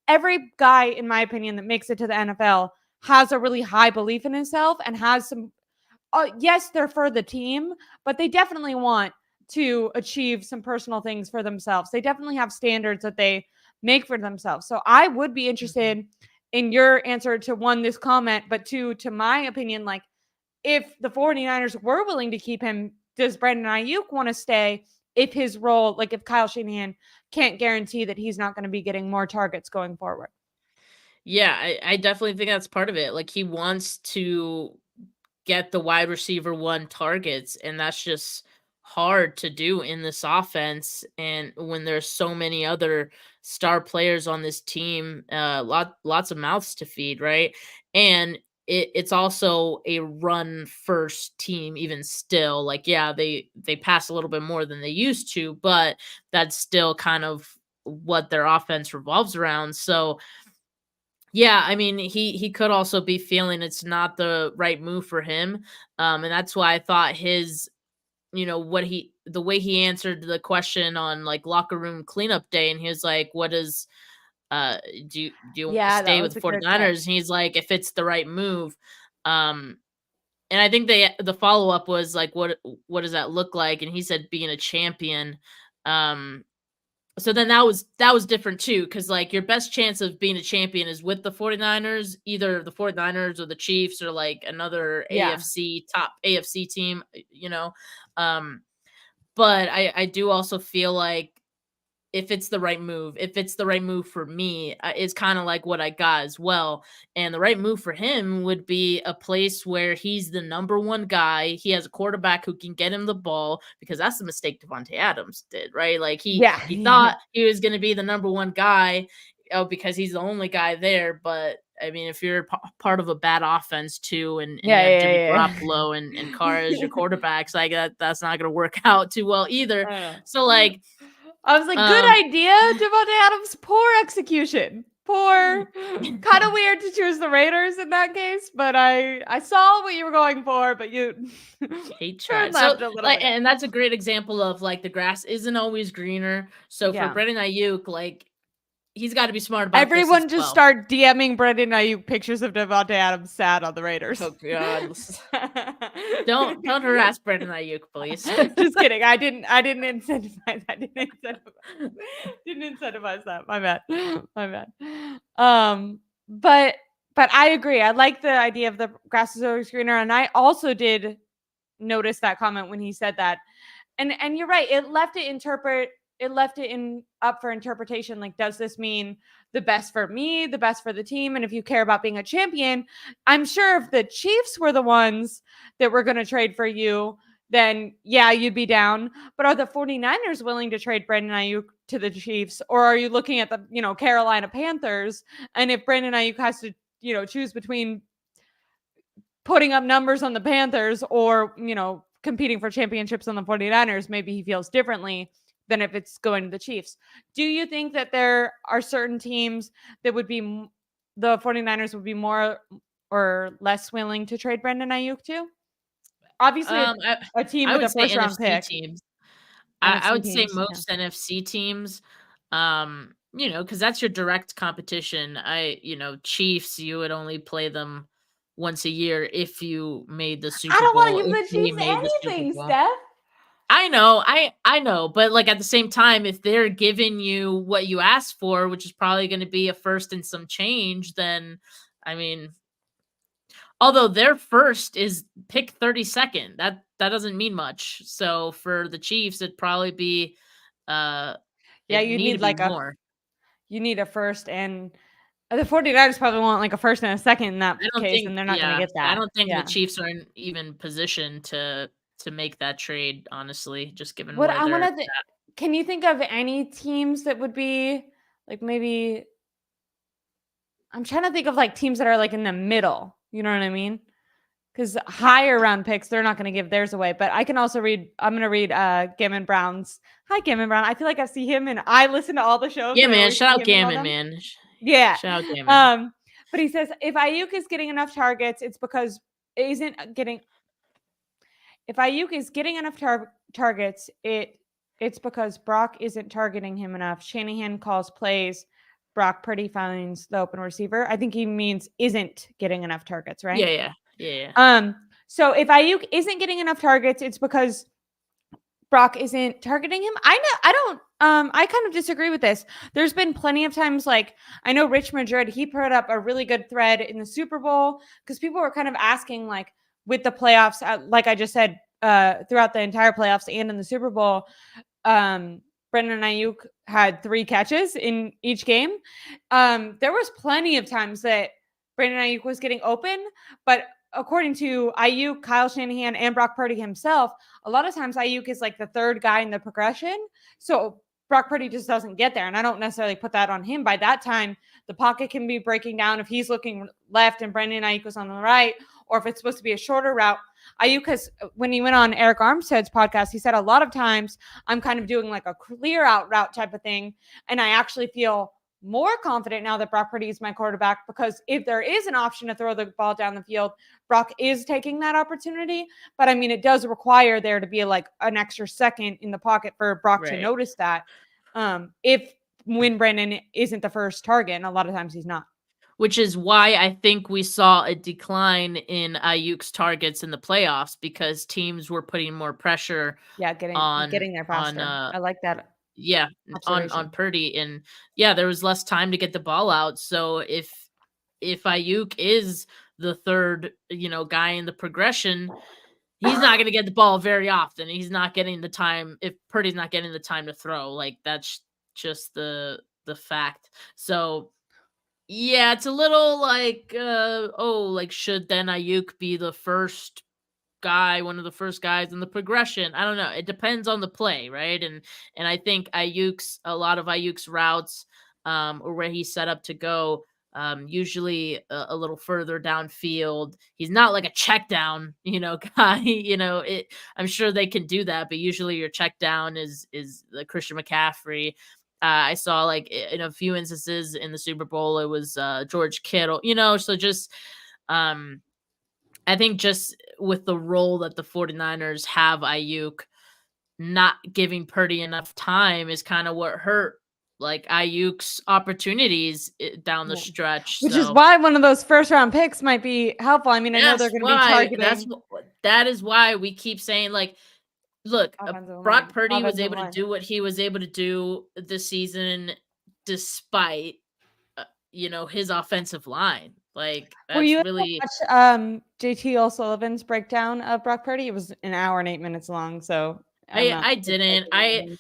[SPEAKER 1] Every guy, in my opinion, that makes it to the NFL has a really high belief in himself and has some, yes, they're for the team, but they definitely want to achieve some personal things for themselves. They definitely have standards that they make for themselves. So I would be interested in your answer to one, this comment, but two, to my opinion, like if the 49ers were willing to keep him, does Brandon Aiyuk want to stay if his role, like if Kyle Shanahan can't guarantee that he's not going to be getting more targets going forward?
[SPEAKER 2] Yeah, I definitely think that's part of it. Like he wants to get the wide receiver one targets, and that's just hard to do in this offense. And when there's so many other star players on this team, lots of mouths to feed, right? And it's also a run first team, even still. Like, yeah, they pass a little bit more than they used to, but that's still kind of what their offense revolves around. So yeah, I mean, he could also be feeling it's not the right move for him. And that's why I thought his, the way he answered the question on like locker room cleanup day, and he was like, what is do you
[SPEAKER 1] Yeah, that
[SPEAKER 2] stay with
[SPEAKER 1] was
[SPEAKER 2] the
[SPEAKER 1] a good
[SPEAKER 2] 49ers?
[SPEAKER 1] catch.
[SPEAKER 2] And he's like, if it's the right move. Um and I think the follow-up was like, what does that look like? And he said being a champion. Um so then that was different too, because like your best chance of being a champion is with the 49ers, either the 49ers or the Chiefs or like another
[SPEAKER 1] Yeah.
[SPEAKER 2] top AFC team, Um, but I do also feel like if it's the right move for me, it's kind of like what I got as well. And the right move for him would be a place where he's the number one guy. He has a quarterback who can get him the ball, because that's the mistake Devontae Adams did, right? Like
[SPEAKER 1] Yeah.
[SPEAKER 2] he
[SPEAKER 1] Yeah.
[SPEAKER 2] thought he was going to be the number one guy, because he's the only guy there. But I mean, if you're part of a bad offense too, and
[SPEAKER 1] Yeah.
[SPEAKER 2] you have Jimmy
[SPEAKER 1] Yeah.
[SPEAKER 2] Garoppolo and Carr as your quarterbacks, like that's not going to work out too well either.
[SPEAKER 1] I
[SPEAKER 2] So
[SPEAKER 1] know.
[SPEAKER 2] like,
[SPEAKER 1] I was like, good
[SPEAKER 2] um,
[SPEAKER 1] idea, Devontae Adams. Poor execution. Poor. Kind of weird to choose the Raiders in that case, but I saw what you were going for, but you
[SPEAKER 2] He
[SPEAKER 1] turned
[SPEAKER 2] tried. So,
[SPEAKER 1] left a little
[SPEAKER 2] like,
[SPEAKER 1] bit.
[SPEAKER 2] and that's a great example of like the grass isn't always greener. So for
[SPEAKER 1] Yeah.
[SPEAKER 2] Brandon Ayuk, like he's got to be smart about this as
[SPEAKER 1] Everyone just
[SPEAKER 2] well.
[SPEAKER 1] start DMing Brandon Aiyuk pictures of Devontae Adams sad on the Raiders.
[SPEAKER 2] Oh God, don't harass Brandon Ayuk, please.
[SPEAKER 1] Just kidding. I didn't incentivize. Didn't incentivize that. My bad. My bad. But I agree. I like the idea of the grass is always greener, and I also did notice that comment when he said that. And you're right. It left it in up for interpretation. Like, does this mean the best for me, the best for the team? And if you care about being a champion, I'm sure if the Chiefs were the ones that were going to trade for you, then yeah, you'd be down. But are the 49ers willing to trade Brandon Ayuk to the Chiefs? Or are you looking at the, Carolina Panthers? And if Brandon Ayuk has to, choose between putting up numbers on the Panthers or, competing for championships on the 49ers, maybe he feels differently than if it's going to the Chiefs. Do you think that there are certain teams that would be the 49ers would be more or less willing to trade Brandon Aiyuk to? Obviously,
[SPEAKER 2] um, I,
[SPEAKER 1] a team
[SPEAKER 2] I
[SPEAKER 1] with
[SPEAKER 2] would
[SPEAKER 1] a
[SPEAKER 2] say
[SPEAKER 1] first round
[SPEAKER 2] NFC
[SPEAKER 1] pick,
[SPEAKER 2] teams. I
[SPEAKER 1] NFC
[SPEAKER 2] would say
[SPEAKER 1] teams. Yeah.
[SPEAKER 2] most NFC teams. Because that's your direct competition. Chiefs, you would only play them once a year if you made the
[SPEAKER 1] I
[SPEAKER 2] Super
[SPEAKER 1] don't want
[SPEAKER 2] Bowl.
[SPEAKER 1] to give
[SPEAKER 2] If
[SPEAKER 1] the
[SPEAKER 2] they
[SPEAKER 1] Chiefs
[SPEAKER 2] made the Super
[SPEAKER 1] anything,
[SPEAKER 2] Bowl.
[SPEAKER 1] Steph.
[SPEAKER 2] I know, but like at the same time, if they're giving you what you asked for, which is probably going to be a first and some change, then I mean, although their first is pick 32nd, that doesn't mean much. So for the Chiefs, uh
[SPEAKER 1] Yeah,
[SPEAKER 2] it'd
[SPEAKER 1] you'd
[SPEAKER 2] need to
[SPEAKER 1] need
[SPEAKER 2] be
[SPEAKER 1] like
[SPEAKER 2] more.
[SPEAKER 1] you need a first, and the 49ers probably want like a first and a second in that case, and they're not going to get
[SPEAKER 2] I
[SPEAKER 1] that.
[SPEAKER 2] don't think the
[SPEAKER 1] Yeah.
[SPEAKER 2] Chiefs are in even position to make that trade, honestly, just given
[SPEAKER 1] What
[SPEAKER 2] where
[SPEAKER 1] I want
[SPEAKER 2] they're.
[SPEAKER 1] to Can you think of any teams that would be like maybe I'm trying to think of like teams that are like in the middle. You know what I mean? because higher round picks, they're not going to give theirs away. But I can also read. I'm going to read Gammon Brown's. Hi, Gammon Brown. I feel like I see him, and I listen to all the shows.
[SPEAKER 2] Yeah,
[SPEAKER 1] And I
[SPEAKER 2] man.
[SPEAKER 1] always
[SPEAKER 2] Shout
[SPEAKER 1] see
[SPEAKER 2] out
[SPEAKER 1] him in all
[SPEAKER 2] Gammon,
[SPEAKER 1] them.
[SPEAKER 2] man.
[SPEAKER 1] Yeah.
[SPEAKER 2] Shout out Gammon.
[SPEAKER 1] But he says if Aiyuk is getting enough targets, it's because it isn't getting. If Aiyuk is getting enough targets, it's because Brock isn't targeting him enough. Shanahan calls plays. Brock Purdy finds the open receiver. I think he means isn't getting enough targets, right?
[SPEAKER 2] Yeah.
[SPEAKER 1] So if Aiyuk isn't getting enough targets, it's because Brock isn't targeting him. I kind of disagree with this. There's been plenty of times, like I know Rich Madrid, he put up a really good thread in the Super Bowl because people were kind of asking, like, with the playoffs, like I just said, throughout the entire playoffs and in the Super Bowl, Brandon Aiyuk had 3 catches in each game. There was plenty of times that Brandon Aiyuk was getting open, but according to Aiyuk, Kyle Shanahan, and Brock Purdy himself, a lot of times Aiyuk is like the third guy in the progression. So Brock Purdy just doesn't get there. And I don't necessarily put that on him. By that time, the pocket can be breaking down if he's looking left and Brandon Aiyuk was on the right, or if it's supposed to be a shorter route. Aiyuk has, when he went on Eric Armstead's podcast, he said a lot of times I'm kind of doing like a clear out route type of thing. And I actually feel more confident now that Brock Purdy is my quarterback, because if there is an option to throw the ball down the field, Brock is taking that opportunity. But I mean, it does require there to be like an extra second in the pocket for Brock to notice that. If when Brandon isn't the first target, and a lot of times he's not.
[SPEAKER 2] Which is why I think we saw a decline in Ayuk's targets in the playoffs, because teams were putting more pressure
[SPEAKER 1] getting there faster. I like that.
[SPEAKER 2] Yeah, on Purdy, and yeah, there was less time to get the ball out. So if Aiyuk is the third, guy in the progression, he's not going to get the ball very often. He's not getting the time. If Purdy's not getting the time to throw, like that's just the fact. So yeah, it's a little like should then Aiyuk be the first guy, one of the first guys in the progression? I don't know. It depends on the play, right? And I think a lot of Ayuk's routes, or where he's set up to go, usually a little further downfield. He's not like a check down, guy. I'm sure they can do that, but usually your check down is the Christian McCaffrey. I saw like in a few instances in the Super Bowl, it was George Kittle, so just I think just with the role that the 49ers have Aiyuk, not giving Purdy enough time is kind of what hurt like Ayuk's opportunities down the stretch.
[SPEAKER 1] Which is why one of those first round picks might be helpful. I mean, I know they're going to be targeting.
[SPEAKER 2] That is why we keep saying, like, look, Brock Purdy was able to do what he was able to do this season despite, his offensive line. Like, that's
[SPEAKER 1] Were you
[SPEAKER 2] really
[SPEAKER 1] watch JT O'Sullivan's breakdown of Brock Purdy? It was an hour and 8 minutes long, so
[SPEAKER 2] I didn't. I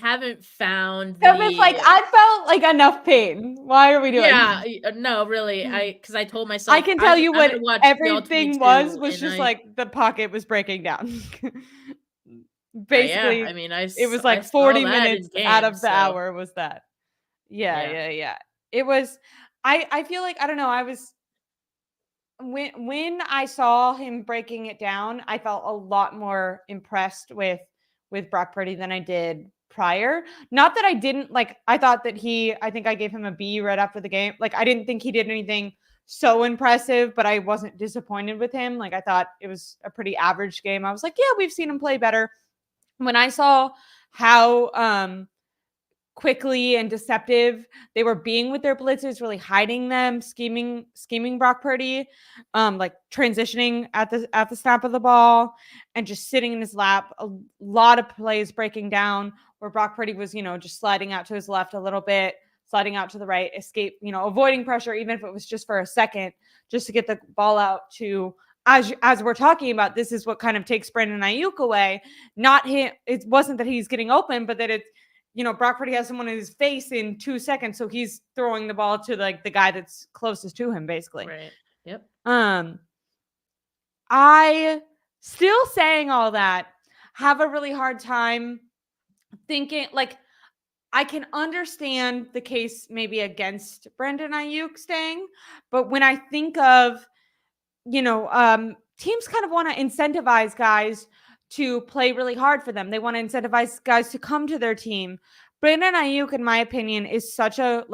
[SPEAKER 2] haven't found
[SPEAKER 1] It's like I felt like enough pain. Why are we doing?
[SPEAKER 2] Yeah, no, really. Because I told myself
[SPEAKER 1] I can tell you what everything was just like the pocket was breaking down. Basically,
[SPEAKER 2] I mean,
[SPEAKER 1] it was like 40 minutes out of the hour was that. Yeah. It was. I feel like, I don't know. I was when I saw him breaking it down, I felt a lot more impressed with Brock Purdy than I did prior. Not that I didn't like. I thought that I think I gave him a B right after the game. Like, I didn't think he did anything so impressive, but I wasn't disappointed with him. Like, I thought it was a pretty average game. I was like, yeah, we've seen him play better. When I saw how quickly and deceptive they were being with their blitzes, really hiding them, scheming Brock Purdy, like transitioning at the snap of the ball and just sitting in his lap. A lot of plays breaking down where Brock Purdy was, just sliding out to his left a little bit, sliding out to the right, escape, avoiding pressure, even if it was just for a second, just to get the ball out to, as we're talking about, this is what kind of takes Brandon Aiyuk away. Not him. It wasn't that he's getting open, but that it's, Brock Purdy has someone in his face in 2 seconds, so he's throwing the ball to like the guy that's closest to him, basically.
[SPEAKER 2] Right. Yep.
[SPEAKER 1] I still, saying all that, have a really hard time thinking, like, I can understand the case maybe against Brandon Aiyuk staying, but when I think of teams kind of want to incentivize guys to play really hard for them. They want to incentivize guys to come to their team. Brandon Aiyuk, in my opinion, is such a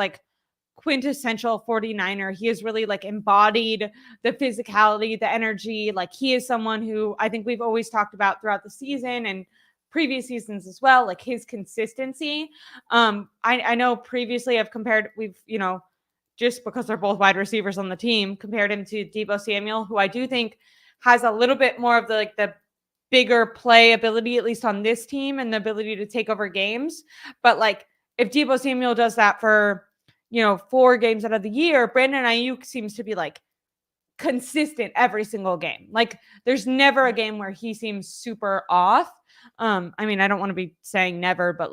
[SPEAKER 1] quintessential 49er. He has really embodied the physicality, the energy. Like, he is someone who I think we've always talked about throughout the season and previous seasons as well, like his consistency. I know previously we've just because they're both wide receivers on the team, compared him to Deebo Samuel, who I do think has a little bit more of the bigger play ability, at least on this team, and the ability to take over games. But if Deebo Samuel does that for 4 games out of the year, Brandon Aiyuk seems to be consistent every single game. Like, there's never a game where he seems super off. I mean, I don't want to be saying never, but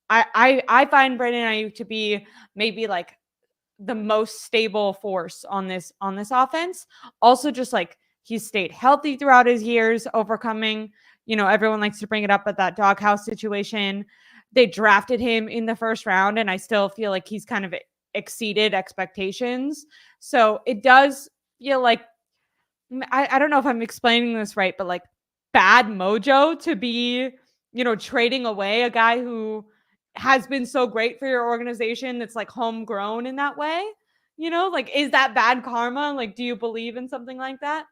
[SPEAKER 1] I find Brandon Aiyuk to be maybe the most stable force on this offense. Also, just he's stayed healthy throughout his years, overcoming, everyone likes to bring it up at that doghouse situation. They drafted him in the first round, and I still feel like he's kind of exceeded expectations. So it does feel like, I don't know if I'm explaining this right, but bad mojo to be, trading away a guy who has been so great for your organization that's homegrown in that way. Is that bad karma? Do you believe in something like that?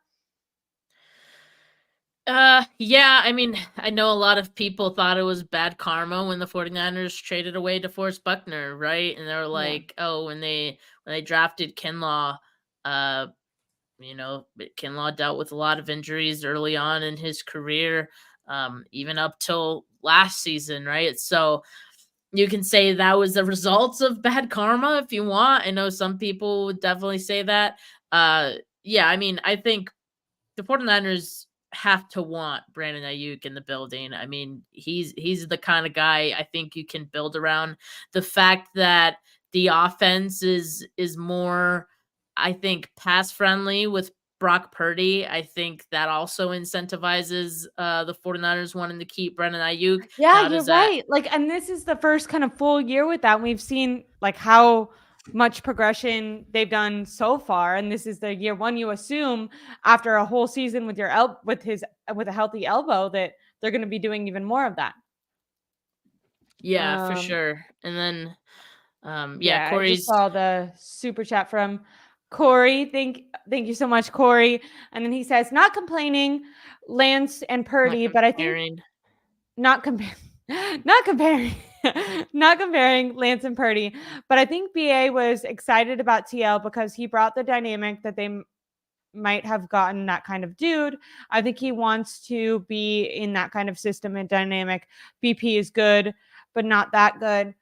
[SPEAKER 2] Yeah, I mean, I know a lot of people thought it was bad karma when the 49ers traded away DeForest Buckner, right? And they were
[SPEAKER 1] Yeah.
[SPEAKER 2] like, oh, when they drafted Kinlaw, uh, Kinlaw dealt with a lot of injuries early on in his career, even up till last season, right? So you can say that was the results of bad karma if you want. I know some people would definitely say that. Yeah, I mean, I think the 49ers have to want Brandon Aiyuk in the building. I mean, he's the kind of guy I think you can build around. The fact that the offense is more, I think, pass friendly with Brock Purdy, I think that also incentivizes the 49ers wanting to keep Brandon Aiyuk.
[SPEAKER 1] Yeah,
[SPEAKER 2] Now
[SPEAKER 1] you're
[SPEAKER 2] does that
[SPEAKER 1] right. And this is the first kind of full year with that. We've seen how much progression they've done so far, and this is the year one. You assume after a whole season with with a healthy elbow that they're going to be doing even more of that.
[SPEAKER 2] Yeah, for
[SPEAKER 1] Um,
[SPEAKER 2] sure. And then yeah,
[SPEAKER 1] yeah, I just
[SPEAKER 2] Corey's
[SPEAKER 1] saw the super chat from Corey. Thank you so much, Corey. And then he says, not complaining, Lance and
[SPEAKER 2] not
[SPEAKER 1] Purdy, but I think
[SPEAKER 2] comparing.
[SPEAKER 1] not comparing, not comparing, not comparing Lance and Purdy. But I think BA was excited about TL because he brought the dynamic that they might have gotten that kind of dude. I think he wants to be in that kind of system and dynamic. BP is good, but not that good.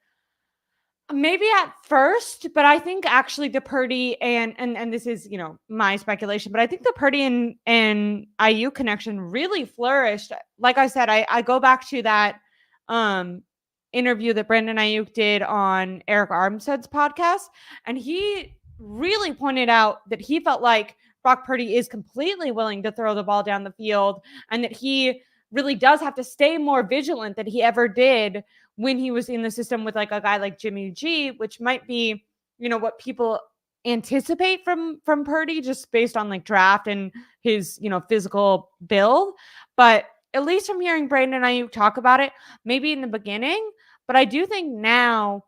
[SPEAKER 1] Maybe at first, but I think actually the Purdy and this is my speculation, but I think the Purdy and IU connection really flourished. Like I said, I go back to that um interview that Brandon Aiyuk did on Eric Armstead's podcast, and he really pointed out that he felt like Brock Purdy is completely willing to throw the ball down the field, and that he really does have to stay more vigilant than he ever did when he was in the system with a guy like Jimmy G, which might be, what people anticipate from Purdy just based on draft and his, physical build. But at least from hearing Brandon Aiyuk talk about it, maybe in the beginning, but I do think now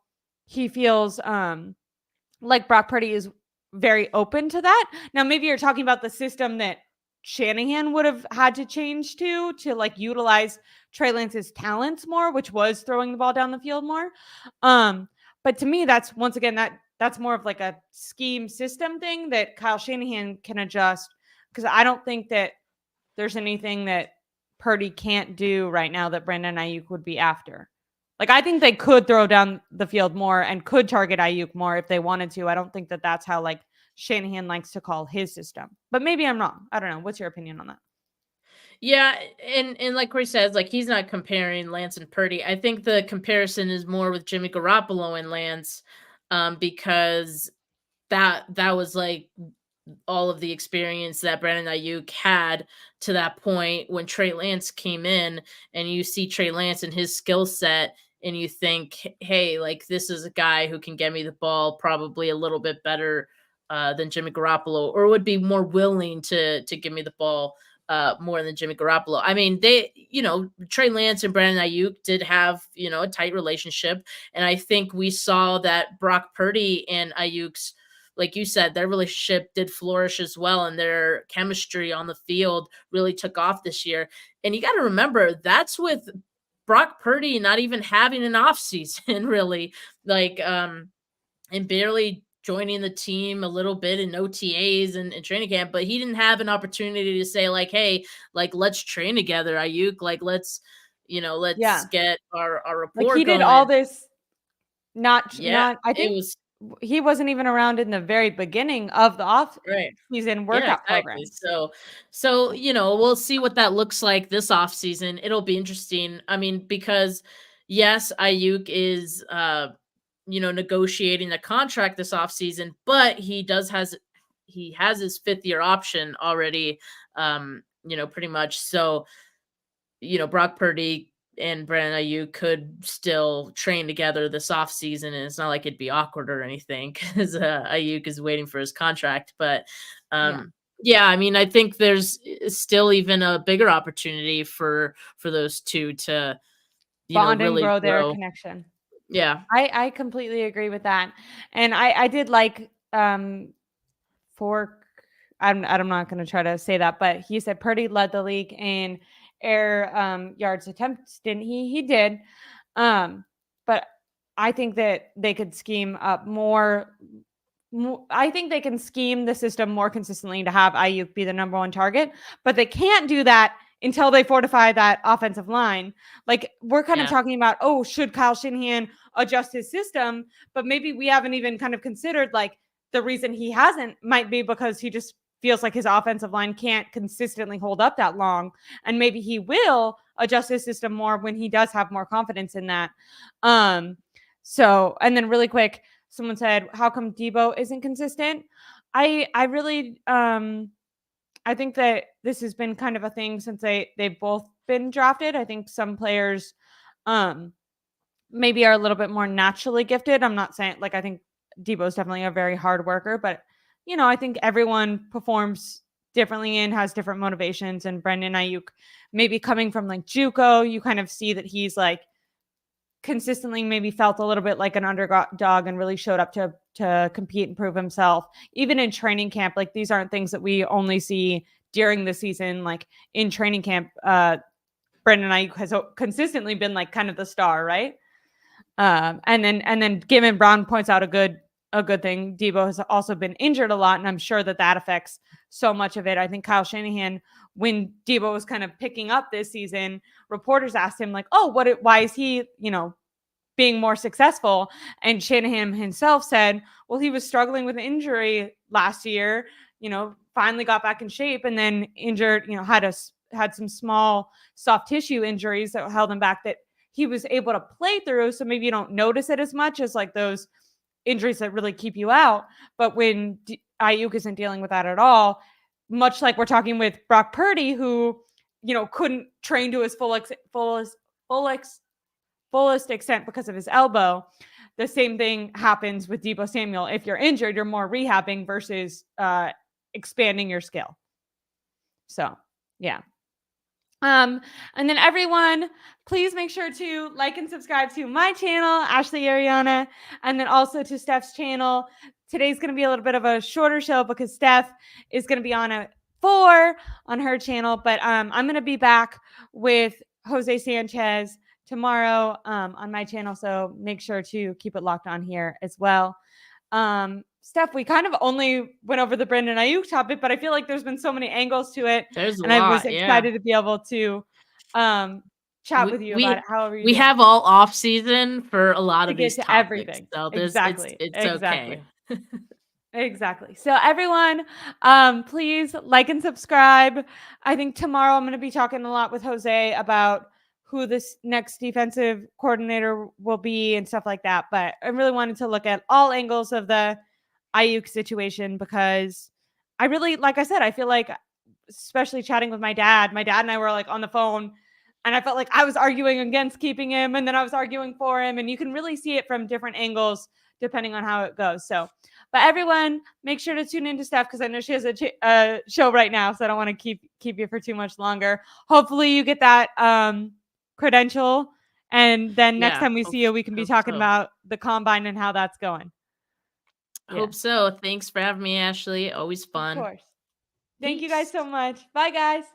[SPEAKER 1] he feels like Brock Purdy is very open to that. Now, maybe you're talking about the system that Shanahan would have had to change to utilize Trey Lance's talents more, which was throwing the ball down the field more. But to me, that's once again that's more of a scheme system thing that Kyle Shanahan can adjust, because I don't think that there's anything that Purdy can't do right now that Brandon Aiyuk would be after. I think they could throw down the field more and could target Aiyuk more if they wanted to. I don't think that that's how Shanahan likes to call his system, but maybe I'm wrong. I don't know. What's your opinion on that?
[SPEAKER 2] Yeah, and like Corey says, he's not comparing Lance and Purdy. I think the comparison is more with Jimmy Garoppolo and Lance, because that was all of the experience that Brandon Aiyuk had to that point when Trey Lance came in, and you see Trey Lance and his skill set, and you think, hey, this is a guy who can get me the ball probably a little bit better than Jimmy Garoppolo, or would be more willing to give me the ball more than Jimmy Garoppolo. I mean, Trey Lance and Brandon Aiyuk did have, a tight relationship. And I think we saw that Brock Purdy and Aiyuk's, like you said, their relationship did flourish as well. And their chemistry on the field really took off this year. And you got to remember, that's with Brock Purdy not even having an off season, really. Like, and barely joining the team a little bit in OTAs and training camp, but he didn't have an opportunity to say like, hey, like, let's train together, Ayuk. Like, let's
[SPEAKER 1] Yeah.
[SPEAKER 2] get our
[SPEAKER 1] Like
[SPEAKER 2] rapport
[SPEAKER 1] he did
[SPEAKER 2] going.
[SPEAKER 1] all this
[SPEAKER 2] Yeah,
[SPEAKER 1] I
[SPEAKER 2] it
[SPEAKER 1] think
[SPEAKER 2] was
[SPEAKER 1] he wasn't even around in the very beginning of the off
[SPEAKER 2] right.
[SPEAKER 1] season
[SPEAKER 2] Yeah,
[SPEAKER 1] workout
[SPEAKER 2] exactly.
[SPEAKER 1] programs.
[SPEAKER 2] So, we'll see what that looks like this off season. It'll be interesting. I mean, because yes, Ayuk is negotiating a contract this off season, but he has his 5th year option already, pretty much. So, Brock Purdy and Brandon Aiyuk could still train together this off season, and it's not like it'd be awkward or anything because Aiyuk is waiting for his contract. But
[SPEAKER 1] Yeah.
[SPEAKER 2] yeah, I mean, I think there's still even a bigger opportunity for those two to
[SPEAKER 1] Bond and
[SPEAKER 2] really
[SPEAKER 1] grow their
[SPEAKER 2] grow.
[SPEAKER 1] connection.
[SPEAKER 2] Yeah,
[SPEAKER 1] I completely agree with that. And I did like for I'm not going to try to say that, but he said Purdy led the league in air yards attempts, didn't he? He did. But I think that they could scheme up more. I think they can scheme the system more consistently to have Ayuk be the number one target, but they can't do that until they fortify that offensive line. Like we're kind of
[SPEAKER 2] yeah,
[SPEAKER 1] talking about, oh, should Kyle Shanahan adjust his system? But maybe we haven't even kind of considered like the reason he hasn't might be because he just feels like his offensive line can't consistently hold up that long. And maybe he will adjust his system more when he does have more confidence in that. And then really quick, someone said, how come Debo isn't consistent? I really I think that this has been kind of a thing since they've both been drafted. I think some players maybe are a little bit more naturally gifted. I'm not saying like I think Debo's definitely a very hard worker, but I think everyone performs differently and has different motivations. And Brandon Aiyuk, maybe coming from like JUCO, you kind of see that he's like consistently maybe felt a little bit like an underdog and really showed up to compete and prove himself. Even in training camp, like these aren't things that we only see during the season. Like in training camp, Brandon Aiyuk has consistently been like kind of the star, right? And then Given Brown points out a good thing. Debo has also been injured a lot, and I'm sure that affects so much of it. I think Kyle Shanahan, when Debo was kind of picking up this season, reporters asked him like, "Oh, why is he, being more successful?" And Shanahan himself said, "Well, he was struggling with an injury last year. Finally got back in shape, and then injured. Had some small soft tissue injuries that held him back that." He was able to play through. So maybe you don't notice it as much as like those injuries that really keep you out. But when Aiyuk isn't dealing with that at all, much like we're talking with Brock Purdy, who, couldn't train to his fullest extent because of his elbow. The same thing happens with Debo Samuel. If you're injured, you're more rehabbing versus expanding your skill. So, yeah. And then everyone, please make sure to like and subscribe to my channel, Ashley Ariana, and then also to Steph's channel. Today's going to be a little bit of a shorter show because Steph is going to be on at 4 on her channel, but I'm going to be back with Jose Sanchez tomorrow on my channel, so make sure to keep it locked on here as well. Steph, we kind of only went over the Brandon Aiyuk topic, but I feel like there's been so many angles to it.
[SPEAKER 2] there's a
[SPEAKER 1] And I was
[SPEAKER 2] lot. Yeah,
[SPEAKER 1] excited to be able to chat with you about it. How are you
[SPEAKER 2] we
[SPEAKER 1] doing?
[SPEAKER 2] have all off season for a lot
[SPEAKER 1] To
[SPEAKER 2] of
[SPEAKER 1] get
[SPEAKER 2] these
[SPEAKER 1] to
[SPEAKER 2] topics,
[SPEAKER 1] everything.
[SPEAKER 2] so there's
[SPEAKER 1] Exactly.
[SPEAKER 2] it's okay.
[SPEAKER 1] Exactly. Exactly. So everyone, please like and subscribe. I think tomorrow I'm going to be talking a lot with Jose about who this next defensive coordinator will be and stuff like that. But I really wanted to look at all angles of the Aiyuk situation because I really, like I said, I feel like, especially chatting with my dad and I were like on the phone and I felt like I was arguing against keeping him and then I was arguing for him. And you can really see it from different angles depending on how it goes. So But everyone, make sure to tune into Steph because I know she has a show right now, so I don't want to keep you for too much longer. Hopefully, you get that credential, and then next time we see you, we can be talking about the combine and how that's going.
[SPEAKER 2] Hope so. Thanks for having me, Ashley. Always fun.
[SPEAKER 1] Of course. Thank you guys so much. Bye, guys.